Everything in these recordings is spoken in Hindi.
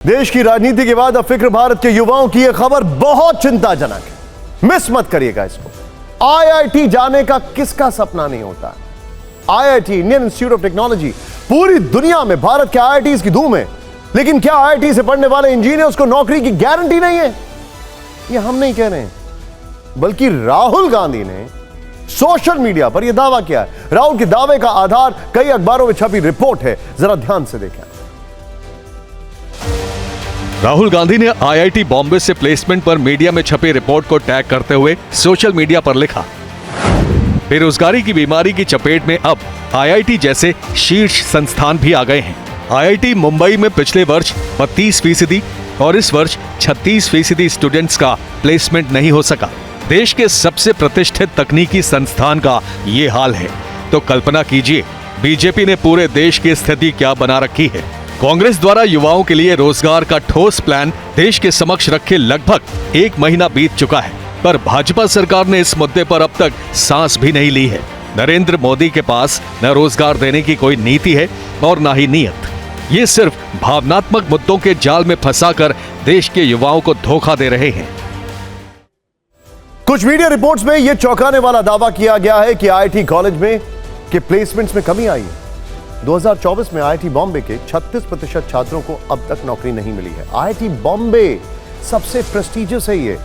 देश की राजनीति के बाद अब फिक्र भारत के युवाओं की यह खबर बहुत चिंताजनक है। मिस मत करिएगा इसको। आईआईटी जाने का किसका सपना नहीं होता। IIT, Indian institute of technology, पूरी दुनिया में भारत के आईआईटीज की धूम है। लेकिन क्या आईआईटी से पढ़ने वाले इंजीनियर्स को नौकरी की गारंटी नहीं है? यह हम नहीं कह रहे हैं, बल्कि राहुल गांधी ने सोशल मीडिया पर यह दावा किया है। राहुल के दावे का आधार कई अखबारों में छपी रिपोर्ट है, जरा ध्यान से देखें। राहुल गांधी ने आईआईटी बॉम्बे से प्लेसमेंट पर मीडिया में छपे रिपोर्ट को टैग करते हुए सोशल मीडिया पर लिखा, बेरोजगारी की बीमारी की चपेट में अब आईआईटी जैसे शीर्ष संस्थान भी आ गए हैं। आईआईटी मुंबई में पिछले वर्ष 32% और इस वर्ष 36% स्टूडेंट्स का प्लेसमेंट नहीं हो सका। देश के सबसे प्रतिष्ठित तकनीकी संस्थान का ये हाल है, तो कल्पना कीजिए बीजेपी ने पूरे देश की स्थिति क्या बना रखी है। कांग्रेस द्वारा युवाओं के लिए रोजगार का ठोस प्लान देश के समक्ष रखे लगभग 1 महीना बीत चुका है, पर भाजपा सरकार ने इस मुद्दे पर अब तक सांस भी नहीं ली है। नरेंद्र मोदी के पास न रोजगार देने की कोई नीति है और न ही नीयत। ये सिर्फ भावनात्मक मुद्दों के जाल में फंसाकर देश के युवाओं को धोखा दे रहे हैं। कुछ मीडिया रिपोर्ट्स में यह चौंकाने वाला दावा किया गया है कि आईआईटी कॉलेज में के प्लेसमेंट्स में कमी आई है। 2024 में आईआईटी बॉम्बे के 36% छात्रों को अब तक नौकरी नहीं मिली है। आईआईटी बॉम्बे सबसे प्रेस्टिजियस है ये।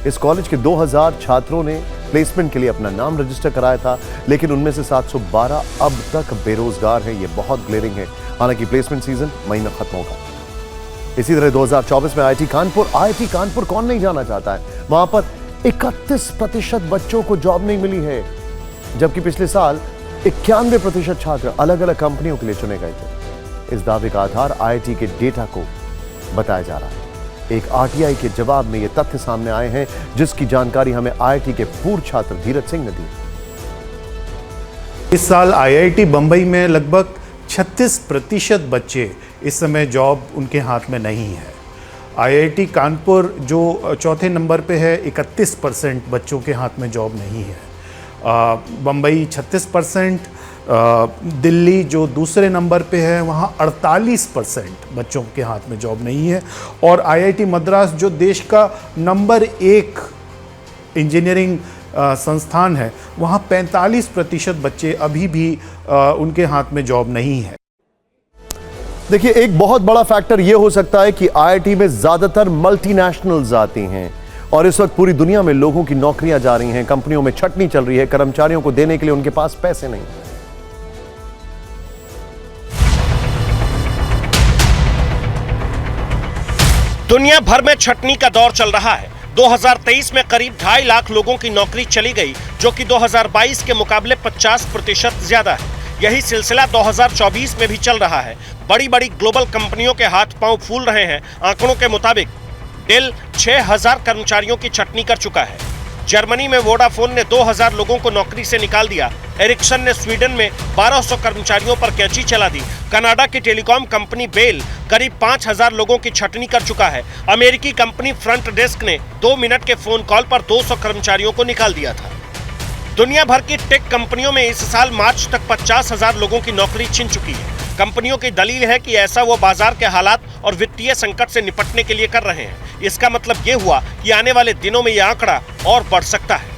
इस कॉलेज के 2000 छात्रों ने प्लेसमेंट के लिए अपना नाम रजिस्टर कराया था, लेकिन उनमें से 712 अब तक बेरोजगार हैं। ये बहुत ग्लेरिंग है। हालांकि प्लेसमेंट सीजन मई में खत्म होगा। इसी तरह 2024 में आईआईटी कानपुर कौन नहीं जाना चाहता है। वहां पर 31% बच्चों को जॉब नहीं मिली है, जबकि पिछले साल 91% छात्र अलग अलग कंपनियों के लिए चुने गए थे। इस दावे का आधार आईआईटी के डेटा को बताया जा रहा है। एक आरटीआई के जवाब में ये तथ्य सामने आए हैं, जिसकी जानकारी हमें आईआईटी के पूर्व छात्र धीरज सिंह ने दी। इस साल आईआईटी बंबई में लगभग 36% बच्चे इस समय जॉब उनके हाथ में नहीं है। आईआईटी कानपुर जो चौथे नंबर पे है, 31% बच्चों के हाथ में जॉब नहीं है। बम्बई 36%, दिल्ली जो दूसरे नंबर पे है वहाँ 48% बच्चों के हाथ में जॉब नहीं है। और आईआईटी मद्रास जो देश का नंबर 1 इंजीनियरिंग संस्थान है, वहाँ 45% बच्चे अभी भी उनके हाथ में जॉब नहीं है। देखिए, एक बहुत बड़ा फैक्टर यह हो सकता है कि आईआईटी में ज्यादातर मल्टीनेशनल्स आती हैं और इस वक्त पूरी दुनिया में लोगों की नौकरियां जा रही हैं, कंपनियों में छटनी चल रही है, कर्मचारियों को देने के लिए उनके पास पैसे नहीं। दुनिया भर में छटनी का दौर चल रहा है। 2023 में करीब 2.5 लाख लोगों की नौकरी चली गई, जो कि 2022 के मुकाबले 50% ज्यादा है। यही सिलसिला 2024 में भी चल रहा है। बड़ी बड़ी ग्लोबल कंपनियों के हाथ पांव फूल रहे हैं। आंकड़ों के मुताबिक डेल 6000 कर्मचारियों की छटनी कर चुका है। जर्मनी में वोडाफोन ने 2000 लोगों को नौकरी से निकाल दिया। एरिक्सन ने स्वीडन में 1200 कर्मचारियों पर कैंची चला दी। कनाडा की टेलीकॉम कंपनी बेल करीब 5000 लोगों की छटनी कर चुका है। अमेरिकी कंपनी फ्रंट डेस्क ने 2 मिनट के फोन कॉल पर 200 कर्मचारियों को निकाल दिया था। दुनिया भर की टेक कंपनियों में इस साल मार्च तक 50,000 लोगों की नौकरी छिन चुकी है। कंपनियों की दलील है कि ऐसा वो बाजार के हालात और वित्तीय संकट से निपटने के लिए कर रहे हैं। इसका मतलब ये हुआ कि आने वाले दिनों में यह आंकड़ा और बढ़ सकता है।